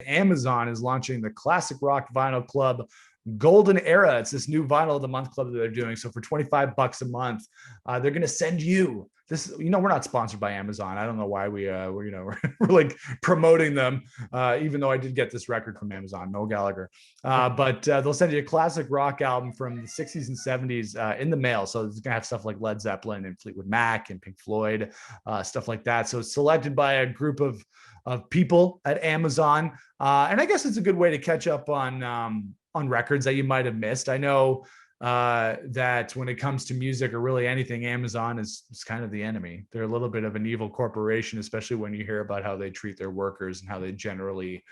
Amazon is launching the Classic Rock Vinyl Club Golden Era. It's this new vinyl of the month club that they're doing. So for $25 a month, they're going to send you this. We're not sponsored by Amazon. I don't know why we're like promoting them, even though I did get this record from Amazon, Noel Gallagher. But they'll send you a classic rock album from the 60s and 70s in the mail. So it's going to have stuff like Led Zeppelin and Fleetwood Mac and Pink Floyd, stuff like that. So it's selected by a group of people at Amazon. And I guess it's a good way to catch up on records that you might have missed. I know that when it comes to music or really anything, Amazon is kind of the enemy. They're a little bit of an evil corporation, especially when you hear about how they treat their workers and how they generally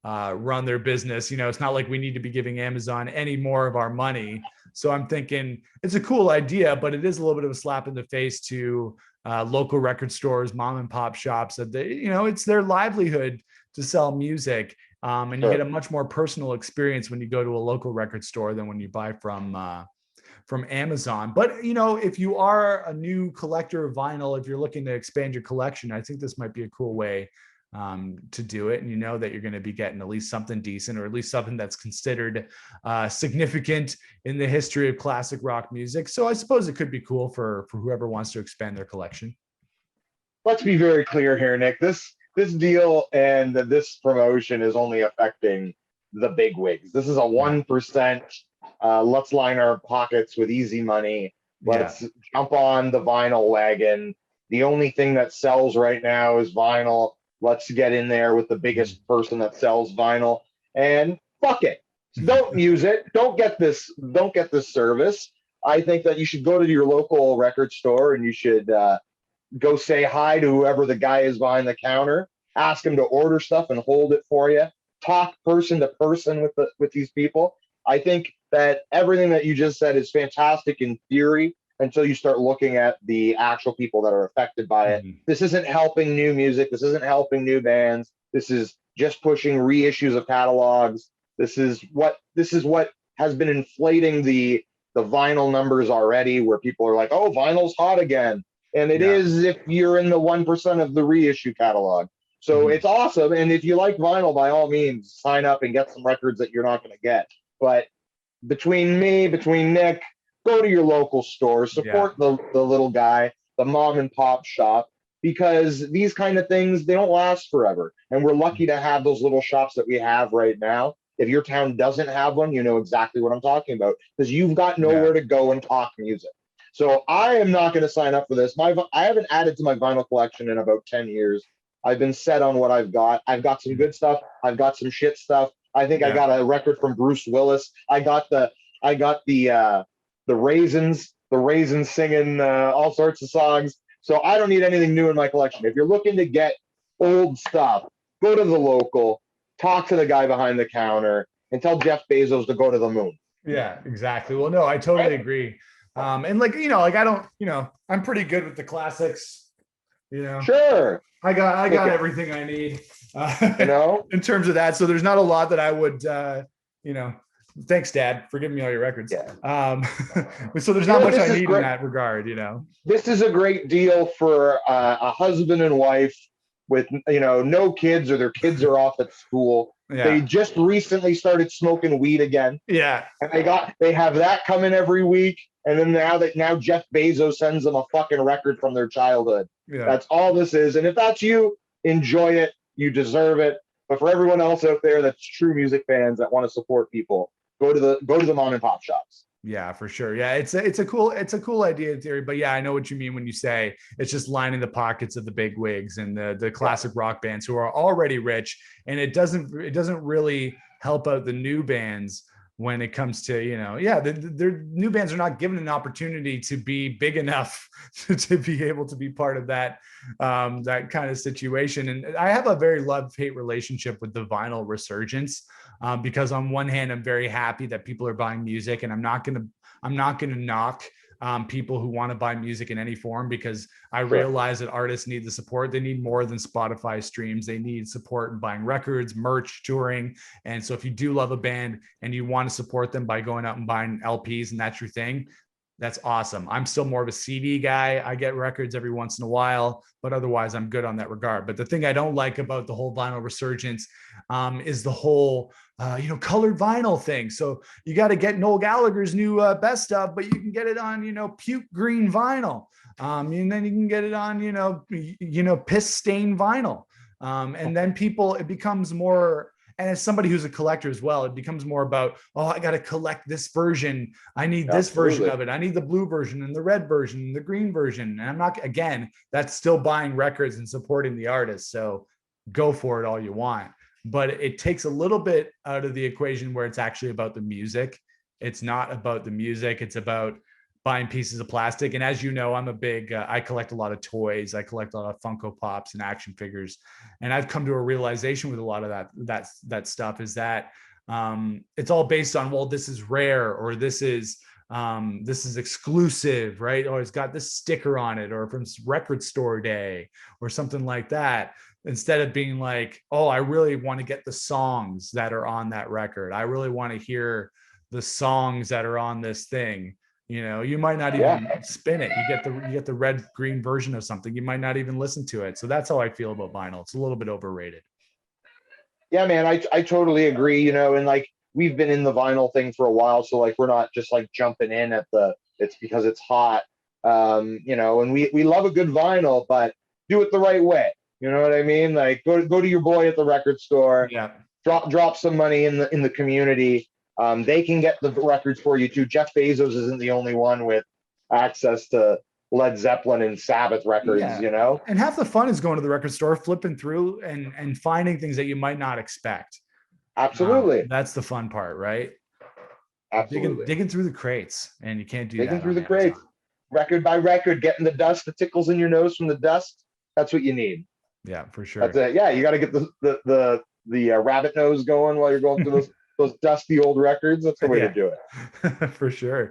run their business. It's not like we need to be giving Amazon any more of our money. So I'm thinking it's a cool idea, but it is a little bit of a slap in the face to local record stores, mom and pop shops, that it's their livelihood to sell music. And you get a much more personal experience when you go to a local record store than when you buy from Amazon. But, if you are a new collector of vinyl, if you're looking to expand your collection, I think this might be a cool way to do it. And you know that you're going to be getting at least something decent, or at least something that's considered significant in the history of classic rock music. So I suppose it could be cool for whoever wants to expand their collection. Let's be very clear here, Nick. This deal and this promotion is only affecting the big wigs. This is a 1%. Let's line our pockets with easy money. Let's jump on the vinyl wagon. The only thing that sells right now is vinyl. Let's get in there with the biggest person that sells vinyl, and fuck it. Don't use it. Don't get this service. I think that you should go to your local record store and you should go say hi to whoever the guy is behind the counter. Ask him to order stuff and hold it for you. Talk person to person with these people. I think that everything that you just said is fantastic in theory until you start looking at the actual people that are affected by it. This isn't helping new music. This isn't helping new bands. This is just pushing reissues of catalogs. This is what has been inflating the vinyl numbers already, where people are like, oh, vinyl's hot again. And it is if you're in the 1% of the reissue catalog. So it's awesome. And if you like vinyl, by all means, sign up and get some records that you're not going to get. But between Nick, go to your local store, support the little guy, the mom and pop shop, because these kind of things, they don't last forever. And we're lucky to have those little shops that we have right now. If your town doesn't have one, you know exactly what I'm talking about, because you've got nowhere to go and talk music. So I am not going to sign up for this. I haven't added to my vinyl collection in about 10 years. I've been set on what I've got. I've got some good stuff. I've got some shit stuff. I think I got a record from Bruce Willis. I got the Raisins singing all sorts of songs. So I don't need anything new in my collection. If you're looking to get old stuff, go to the local, talk to the guy behind the counter, and tell Jeff Bezos to go to the moon. Yeah, exactly. Well, no, I totally agree. And I don't, I'm pretty good with the classics. Sure. I got everything I need, in terms of that. So there's not a lot that I would, thanks, Dad, for giving me all your records. Yeah. So there's not much I need in that regard, This is a great deal for a husband and wife with, no kids, or their kids are off at school. Yeah. They just recently started smoking weed again. Yeah. And they have that coming every week. And then now Jeff Bezos sends them a fucking record from their childhood. Yeah. That's all this is. And if that's you, enjoy it. You deserve it. But for everyone else out there that's true music fans that want to support people, go to the mom and pop shops. Yeah, for sure. Yeah, it's a cool idea in theory, but yeah, I know what you mean when you say it's just lining the pockets of the big wigs and the classic rock bands who are already rich, and it doesn't really help out the new bands when it comes to, their new bands are not given an opportunity to be big enough to be able to be part of that kind of situation. And I have a very love-hate relationship with the vinyl resurgence, because on one hand, I'm very happy that people are buying music, and I'm not gonna knock people who want to buy music in any form, because I realize that artists need the support. They need more than Spotify streams. They need support in buying records, merch, touring. And so if you do love a band and you want to support them by going out and buying LPs and that's your thing, That's awesome. I'm still more of a CD guy. I get records every once in a while, but otherwise I'm good on that regard. But the thing I don't like about the whole vinyl resurgence is the whole, colored vinyl thing. So you got to get Noel Gallagher's new best of, but you can get it on, puke green vinyl. And then you can get it on, piss stained vinyl. And then it becomes more, and as somebody who's a collector as well, it becomes more about, oh, I got to collect this version. I need this version Absolutely. of it. I need the blue version and the red version and the green version. And I'm not, again, that's still buying records and supporting the artist. So go for it all you want. But it takes a little bit out of the equation where it's actually about the music. It's not about the music. It's about buying pieces of plastic. And as you know, I'm a big, I collect a lot of toys. I collect a lot of Funko Pops and action figures. And I've come to a realization with a lot of that stuff is that it's all based on, well, this is rare, or this is exclusive, right? Or it's got this sticker on it, or from record store day or something like that. Instead of being like, oh, I really want to get the songs that are on that record. I really want to hear the songs that are on this thing. You might not even spin it. You get the red green version of something. You might not even listen to it. So that's how I feel about vinyl. It's a little bit overrated. Yeah, man, I totally agree, and like we've been in the vinyl thing for a while, so like we're not just like jumping in at it's because it's hot. And we love a good vinyl, but do it the right way. You know what I mean? Like go to your boy at the record store, Yeah. drop some money in the community. They can get the records for you too. Jeff Bezos isn't the only one with access to Led Zeppelin and Sabbath records, Yeah. And half the fun is going to the record store, flipping through and finding things that you might not expect. Absolutely. That's the fun part, right? Absolutely. Digging through the crates, and you can't do Digging that through on the Amazon. crates, record by record, getting the dust, the tickles in your nose from the dust. That's what you need. Yeah, for sure. That's it. Yeah, you got to get the rabbit nose going while you're going through those dusty old records. That's the way to do it. For sure.